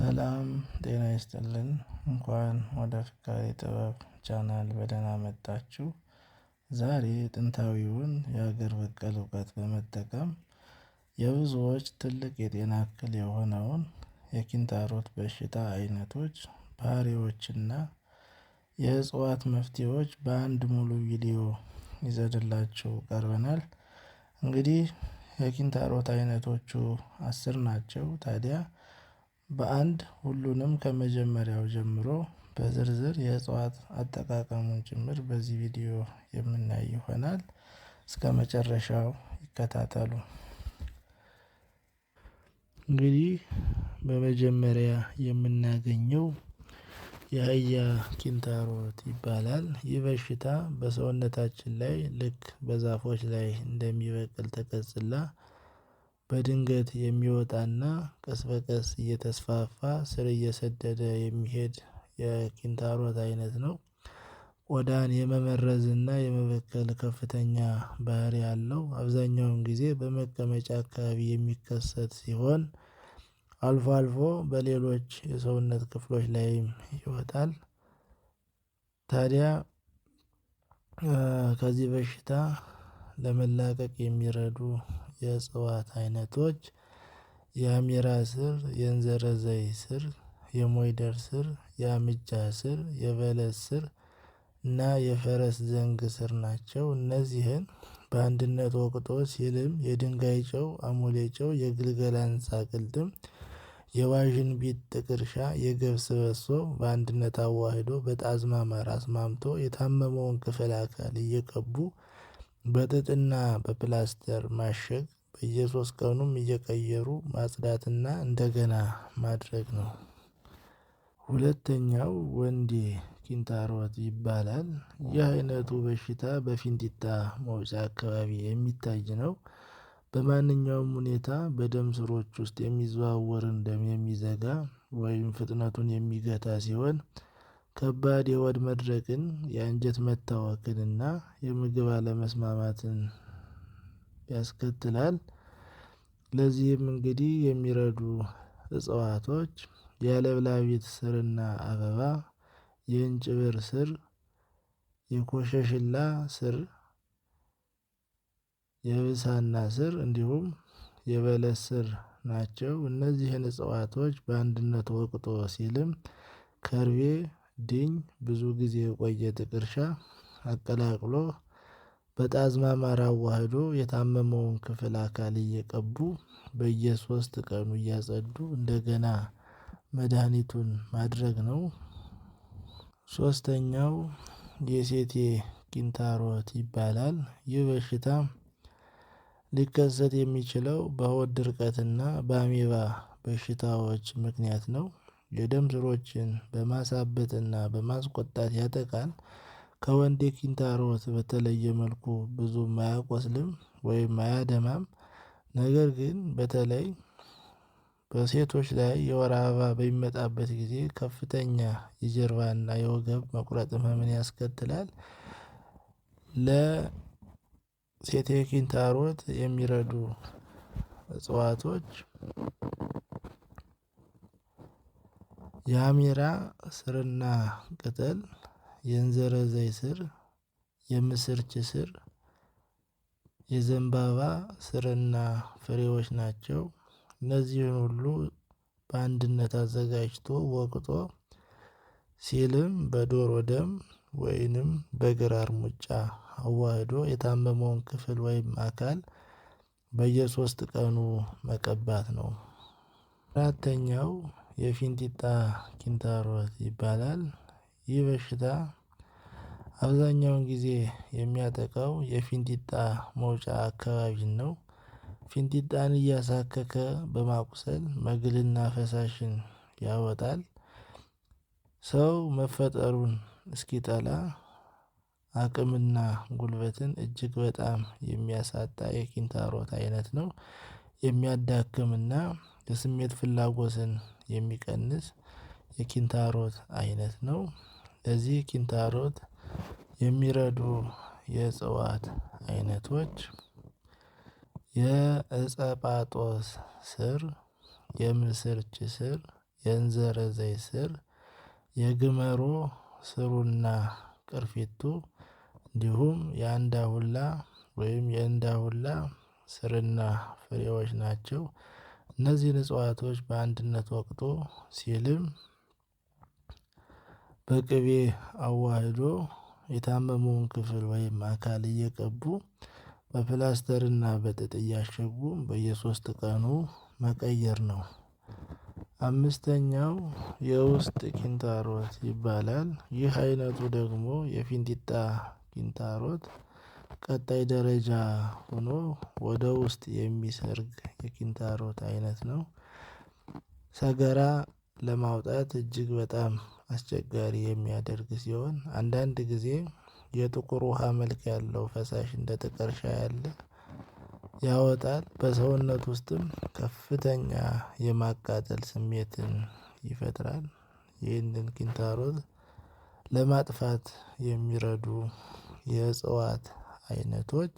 ሰላም ጤና ይስጥልን እንኳን ወደ ፍካሬ ጥበብ ቻናል በደህና መጣችሁ። ዛሬ ጥንታዊውን የሀገር በቀል እውቀት በመጠቀም የብዙዎች ትልቅ የጤና እክል የሆነውን የኪንታሮት በሽታ አይነቶች፣ ባህሪዎችና የእጽዋት መፍትሄዎች በአንድ ሙሉ ቪዲዮ ይዘንላችሁ ቀርበናል። እንግዲህ የኪንታሮት አይነቶቹ 10 ናቸው። ታዲያ በአንድ ሁሉንም ከመጀመሪያው ጀምሮ በዝርዝር የእጽዋት አጠቃቀሙን ጭምር በዚህ ቪዲዮ የምናይ ይሆናል። እስከመጨረሻው ይከታተሉ። እንግዲህ በመጀመሪያ የምናገኘው የአህያ ኪንታሮት ይባላል። ይህ በሽታ በሰውነታችን ላይ ልክ በዛፎች ላይ እንደሚበቅል ተቀጽላ በድንገት የሚወጣና ቀስ በቀስ እየተስፋፋ ስር እየሰደደ የሚሄድ የኪንታሮት አይነት ነው። ቆዳን የመመረዝና የመበከል ከፍተኛ ባህሪ ያለው፣ አብዛኛውን ጊዜ በመቀመጫ አካባቢ የሚከሰት ሲሆን አልፎ አልፎ በሌሎች የሰውነት ክፍሎች ላይም ይወጣል። ታዲያ ከዚህ በሽታ ለመላቀቅ የሚረዱ የእጽዋት አይነቶች የአሜራ ስር፣ የእንዘረዘይ ስር፣ የሞይደር ስር፣ የአምጃ ስር፣ የበለስ ስር እና የፈረስ ዘንግ ስር ናቸው። እነዚህን በአንድነት ወቅጦ ሲልም የድንጋይ ጨው፣ አሞሌ ጨው፣ የግልገል አንሳ ቅልጥም፣ የዋዥንቢት ጥቅርሻ፣ የገብስ በሶ በአንድነት አዋህዶ በጣዝማ ማር አስማምቶ የታመመውን ክፍል አካል እየቀቡ በጥጥና በፕላስተር ማሸግ፣ በየ3 ቀኑም እየቀየሩ ማጽዳትና እንደገና ማድረግ ነው። ሁለተኛው ወንዴ ኪንታሮት ይባላል። ይህ አይነቱ በሽታ በፊንጢጣ መውጫ አካባቢ የሚታይ ነው። በማንኛውም ሁኔታ በደም ስሮች ውስጥ የሚዘዋወርን ደም የሚዘጋ ወይም ፍጥነቱን የሚገታ ሲሆን ከባድ የሆድ መድረቅን፣ የአንጀት መታወክንና የምግብ አለመስማማትን ያስከትላል። ለዚህም እንግዲህ የሚረዱ እጽዋቶች የለብላቢት ስርና አበባ፣ የእንጭብር ስር፣ የኮሸሽላ ስር፣ የብሳና ስር እንዲሁም የበለስ ስር ናቸው። እነዚህን እጽዋቶች በአንድነት ወቅጦ ሲልም ከርቤ፣ ድኝ፣ ብዙ ጊዜ የቆየ ጥቅርሻ አቀላቅሎ በጣዝማ ማር አዋህዶ የታመመውን ክፍል አካል እየቀቡ በየ3 ቀኑ እያጸዱ እንደገና መድኃኒቱን ማድረግ ነው። ሶስተኛው የሴቴ ኪንታሮት ይባላል። ይህ በሽታ ሊከሰት የሚችለው በሆድ ድርቀትና በአሜባ በሽታዎች ምክንያት ነው። የደም ስሮችን በማሳበጥና በማስቆጣት ያጠቃል። ከወንዴ ኪንታሮት በተለየ መልኩ ብዙም አያቆስልም ወይም አያደማም። ነገር ግን በተለይ በሴቶች ላይ የወር አበባ በሚመጣበት ጊዜ ከፍተኛ የጀርባና የወገብ መቁረጥ ህመምን ያስከትላል። ለሴቴ ኪንታሮት የሚረዱ እጽዋቶች የአሜራ ስርና ቅጠል፣ የእንዘረዘይ ስር፣ የምስርች ስር፣ የዘንባባ ስርና ፍሬዎች ናቸው። እነዚህን ሁሉ በአንድነት አዘጋጅቶ ወቅጦ ሲልም በዶሮ ደም ወይንም በግራር ሙጫ አዋህዶ የታመመውን ክፍል ወይም አካል በየ3 ቀኑ መቀባት ነው። አራተኛው የፊንጢጣ ኪንታሮት ይባላል። ይህ በሽታ አብዛኛውን ጊዜ የሚያጠቃው የፊንጢጣ መውጫ አካባቢን ነው። ፊንጢጣን እያሳከከ በማቁሰል መግልና ፈሳሽን ያወጣል። ሰው መፈጠሩን እስኪጠላ አቅምና ጉልበትን እጅግ በጣም የሚያሳጣ የኪንታሮት አይነት ነው። የሚያዳክምና የስሜት ፍላጎትን የሚቀንስ የኪንታሮት አይነት ነው። ለዚህ ኪንታሮት የሚረዱ የእጽዋት አይነቶች የእጸጳጦስ ስር፣ የምስርች ስር፣ የእንዘረ ዘይት ስር፣ የግመሮ ስሩና ቅርፊቱ እንዲሁም የአንዳሁላ ወይም የእንዳሁላ ስርና ፍሬዎች ናቸው። እነዚህን እጽዋቶች በአንድነት ወቅጦ ሲልም በቅቤ አዋህዶ የታመመውን ክፍል ወይም አካል እየቀቡ በፕላስተርና በጥጥ እያሸጉ በየ3 ቀኑ መቀየር ነው። አምስተኛው የውስጥ ኪንታሮት ይባላል። ይህ አይነቱ ደግሞ የፊንጢጣ ኪንታሮት ቀጣይ ደረጃ ሆኖ ወደ ውስጥ የሚሰርግ የኪንታሮት አይነት ነው። ሰገራ ለማውጣት እጅግ በጣም አስቸጋሪ የሚያደርግ ሲሆን አንዳንድ ጊዜ የጥቁር ውሃ መልክ ያለው ፈሳሽ እንደ ጥቀርሻ ያለ ያወጣል። በሰውነት ውስጥም ከፍተኛ የማቃጠል ስሜትን ይፈጥራል። ይህንን ኪንታሮት ለማጥፋት የሚረዱ የእጽዋት አይነቶች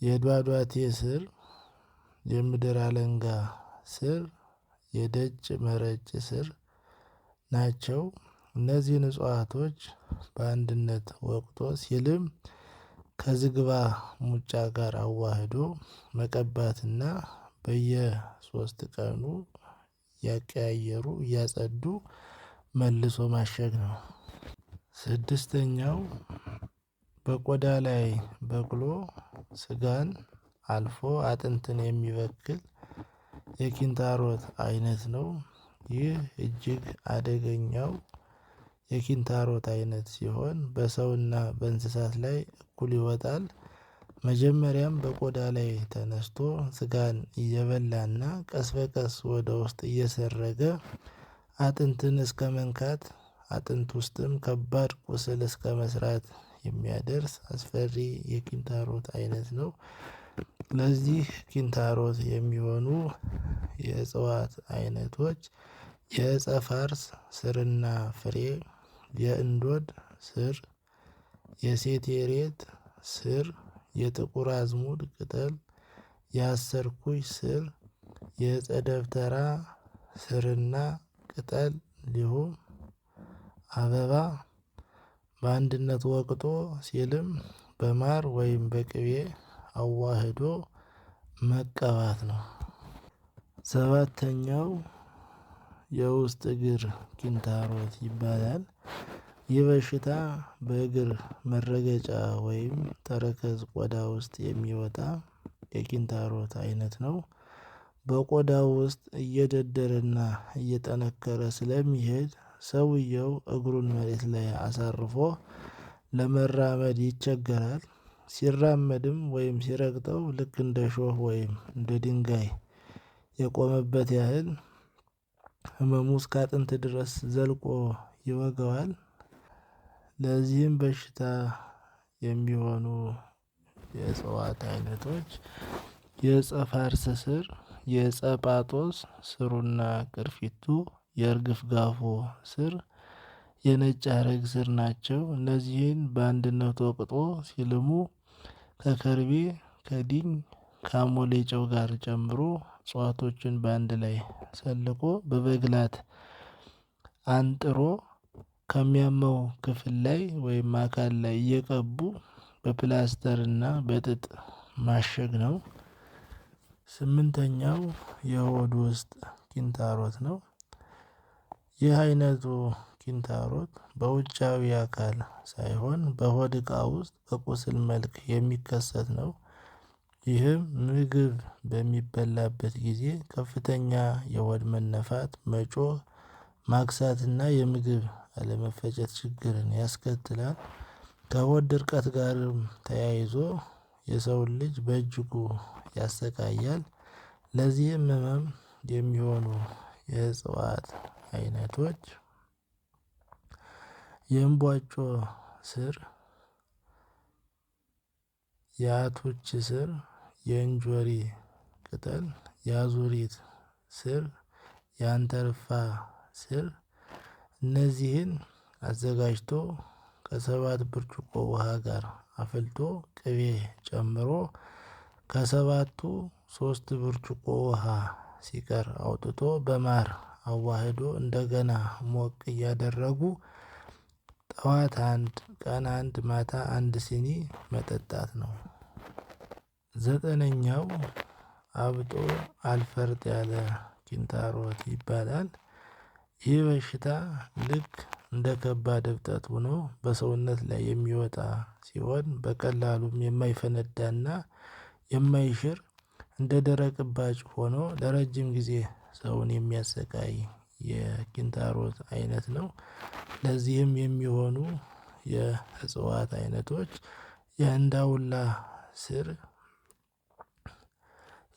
የዷዷቴ ስር፣ የምድር አለንጋ ስር፣ የደጅ መረጭ ስር ናቸው። እነዚህን እጽዋቶች በአንድነት ወቅጦ ሲልም ከዝግባ ሙጫ ጋር አዋህዶ መቀባትና በየ3 ቀኑ ያቀያየሩ እያጸዱ መልሶ ማሸግ ነው። ስድስተኛው በቆዳ ላይ በቅሎ ስጋን አልፎ አጥንትን የሚበክል የኪንታሮት አይነት ነው። ይህ እጅግ አደገኛው የኪንታሮት አይነት ሲሆን በሰውና በእንስሳት ላይ እኩል ይወጣል። መጀመሪያም በቆዳ ላይ ተነስቶ ስጋን እየበላና ቀስ በቀስ ወደ ውስጥ እየሰረገ አጥንትን እስከ መንካት፣ አጥንት ውስጥም ከባድ ቁስል እስከ መስራት የሚያደርስ አስፈሪ የኪንታሮት አይነት ነው። ለዚህ ኪንታሮት የሚሆኑ የእጽዋት አይነቶች የዕፀ ፋርስ ስርና ፍሬ፣ የእንዶድ ስር፣ የሴቴሬት ስር፣ የጥቁር አዝሙድ ቅጠል፣ የአሰርኩሽ ስር፣ የዕፀ ደብተራ ስርና ቅጠል እንዲሁም አበባ በአንድነት ወቅጦ ሲልም በማር ወይም በቅቤ አዋህዶ መቀባት ነው። ሰባተኛው የውስጥ እግር ኪንታሮት ይባላል። ይህ በሽታ በእግር መረገጫ ወይም ተረከዝ ቆዳ ውስጥ የሚወጣ የኪንታሮት አይነት ነው። በቆዳው ውስጥ እየደደረና እየጠነከረ ስለሚሄድ ሰውየው እግሩን መሬት ላይ አሳርፎ ለመራመድ ይቸገራል። ሲራመድም ወይም ሲረግጠው ልክ እንደ ሾህ ወይም እንደ ድንጋይ የቆመበት ያህል ህመሙ እስከ አጥንት ድረስ ዘልቆ ይወገዋል። ለዚህም በሽታ የሚሆኑ የእጽዋት አይነቶች የዕፀ ፋርስ ስር፣ የዕፀ ጳጦስ ስሩና ቅርፊቱ፣ የእርግፍ ጋፎ ስር፣ የነጭ አረግ ስር ናቸው። እነዚህን በአንድነት ወቅጦ ሲልሙ ከከርቤ፣ ከዲኝ፣ ከአሞሌ ጨው ጋር ጨምሮ እጽዋቶችን በአንድ ላይ ሰልቆ በበግላት አንጥሮ ከሚያመው ክፍል ላይ ወይም አካል ላይ እየቀቡ በፕላስተርና በጥጥ ማሸግ ነው። ስምንተኛው የሆድ ውስጥ ኪንታሮት ነው። ይህ አይነቱ ኪንታሮት በውጫዊ አካል ሳይሆን በሆድ ዕቃ ውስጥ በቁስል መልክ የሚከሰት ነው። ይህም ምግብ በሚበላበት ጊዜ ከፍተኛ የሆድ መነፋት፣ መጮህ፣ ማክሳትና የምግብ አለመፈጨት ችግርን ያስከትላል። ከሆድ ድርቀት ጋርም ተያይዞ የሰውን ልጅ በእጅጉ ያሰቃያል። ለዚህም ህመም የሚሆኑ የእጽዋት አይነቶች የእምቧጮ ስር፣ የአቶች ስር፣ የእንጆሪ ቅጠል፣ የአዙሪት ስር፣ የአንተርፋ ስር እነዚህን አዘጋጅቶ ከ7 ብርጭቆ ውሃ ጋር አፍልቶ ቅቤ ጨምሮ ከ7 3 ብርጭቆ ውሃ ሲቀር አውጥቶ በማር አዋህዶ እንደገና ሞቅ እያደረጉ ጠዋት 1 ቀን 1 ማታ 1 ሲኒ መጠጣት ነው። 9ኛው አብጦ አልፈርጥ ያለ ኪንታሮት ይባላል። ይህ በሽታ ልክ እንደ ከባድ እብጠት ሆኖ በሰውነት ላይ የሚወጣ ሲሆን በቀላሉም የማይፈነዳና የማይሽር እንደ ደረቅ እባጭ ሆኖ ለረጅም ጊዜ ሰውን የሚያሰቃይ የኪንታሮት አይነት ነው። ለዚህም የሚሆኑ የእጽዋት አይነቶች የእንዳውላ ስር፣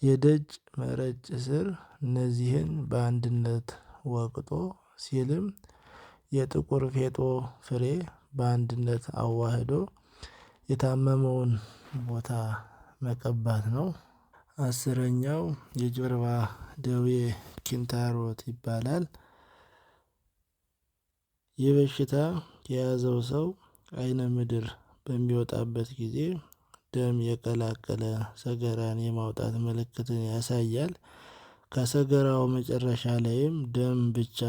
የደጅ መረጭ ስር እነዚህን በአንድነት ወቅጦ ሲልም የጥቁር ፌጦ ፍሬ በአንድነት አዋህዶ የታመመውን ቦታ መቀባት ነው። 10ኛው የጀርባ ደዌ ኪንታሮት ይባላል። ይህ በሽታ የያዘው ሰው አይነ ምድር በሚወጣበት ጊዜ ደም የቀላቀለ ሰገራን የማውጣት ምልክትን ያሳያል። ከሰገራው መጨረሻ ላይም ደም ብቻ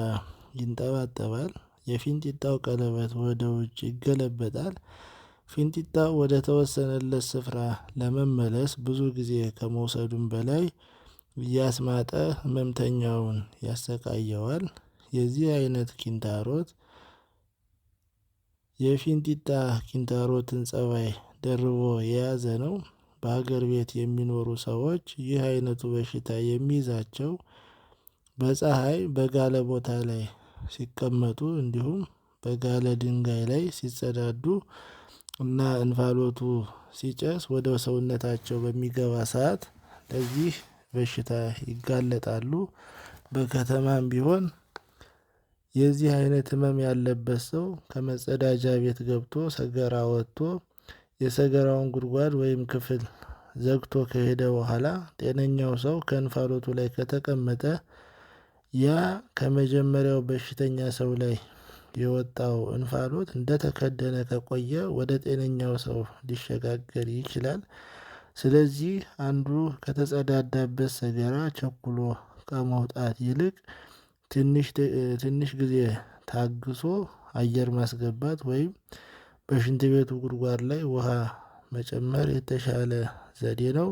ይንጠባጠባል። የፊንጢጣው ቀለበት ወደ ውጭ ይገለበጣል። ፊንጢጣው ወደ ተወሰነለት ስፍራ ለመመለስ ብዙ ጊዜ ከመውሰዱም በላይ እያስማጠ ህመምተኛውን ያሰቃየዋል። የዚህ አይነት ኪንታሮት የፊንጢጣ ኪንታሮትን ጸባይ ደርቦ የያዘ ነው። በሀገር ቤት የሚኖሩ ሰዎች ይህ አይነቱ በሽታ የሚይዛቸው በፀሐይ በጋለ ቦታ ላይ ሲቀመጡ እንዲሁም በጋለ ድንጋይ ላይ ሲጸዳዱ እና እንፋሎቱ ሲጨስ ወደ ሰውነታቸው በሚገባ ሰዓት ለዚህ በሽታ ይጋለጣሉ። በከተማም ቢሆን የዚህ አይነት ህመም ያለበት ሰው ከመጸዳጃ ቤት ገብቶ ሰገራ ወጥቶ የሰገራውን ጉድጓድ ወይም ክፍል ዘግቶ ከሄደ በኋላ ጤነኛው ሰው ከእንፋሎቱ ላይ ከተቀመጠ ያ ከመጀመሪያው በሽተኛ ሰው ላይ የወጣው እንፋሎት እንደተከደነ ከቆየ ወደ ጤነኛው ሰው ሊሸጋገር ይችላል። ስለዚህ አንዱ ከተጸዳዳበት ሰገራ ቸኩሎ ከመውጣት ይልቅ ትንሽ ጊዜ ታግሶ አየር ማስገባት ወይም በሽንት ቤቱ ጉድጓድ ላይ ውሃ መጨመር የተሻለ ዘዴ ነው።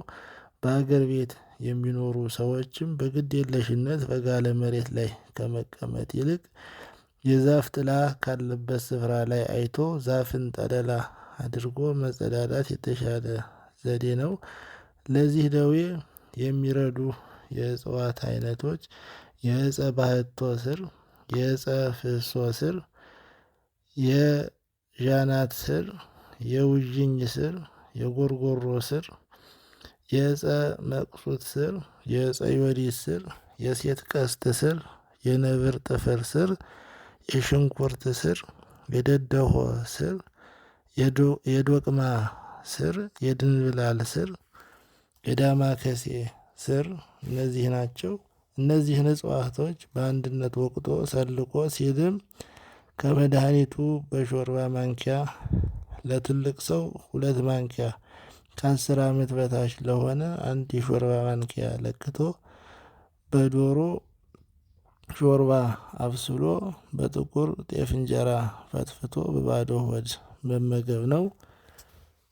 በሀገር ቤት የሚኖሩ ሰዎችም በግድ የለሽነት በጋለ መሬት ላይ ከመቀመጥ ይልቅ የዛፍ ጥላ ካለበት ስፍራ ላይ አይቶ ዛፍን ጠለላ አድርጎ መጸዳዳት የተሻለ ዘዴ ነው። ለዚህ ደዌ የሚረዱ የእጽዋት አይነቶች የእፀ ባህቶ ስር፣ የእፀ ፍሶ ስር፣ የዣናት ስር፣ የውዥኝ ስር፣ የጎርጎሮ ስር፣ የእፀ መቅሱት ስር፣ የእፀ ዮዲት ስር፣ የሴት ቀስት ስር፣ የነብር ጥፍር ስር፣ የሽንኩርት ስር፣ የደደሆ ስር፣ የዶቅማ ስር፣ የድንብላል ስር፣ የዳማከሴ ስር እነዚህ ናቸው። እነዚህን እጽዋቶች በአንድነት ወቅጦ ሰልቆ ሲልም ከመድኃኒቱ በሾርባ ማንኪያ ለትልቅ ሰው 2 ማንኪያ ከ10 ዓመት በታች ለሆነ 1 የሾርባ ማንኪያ ለክቶ በዶሮ ሾርባ አብስሎ በጥቁር ጤፍ እንጀራ ፈትፍቶ በባዶ ሆድ መመገብ ነው።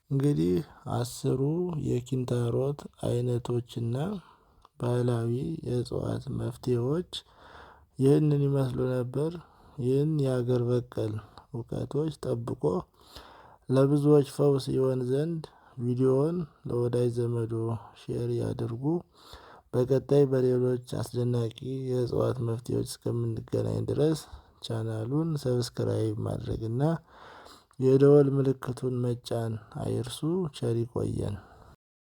እንግዲህ 10ሩ የኪንታሮት አይነቶችና ባህላዊ የእጽዋት መፍትሄዎች ይህንን ይመስሉ ነበር። ይህን የሀገር በቀል እውቀቶች ጠብቆ ለብዙዎች ፈውስ ይሆን ዘንድ ቪዲዮውን ለወዳጅ ዘመዶ ሼር ያድርጉ። በቀጣይ በሌሎች አስደናቂ የእጽዋት መፍትሄዎች እስከምንገናኝ ድረስ ቻናሉን ሰብስክራይብ ማድረግና የደወል ምልክቱን መጫን አይርሱ። ቸር ይቆየን።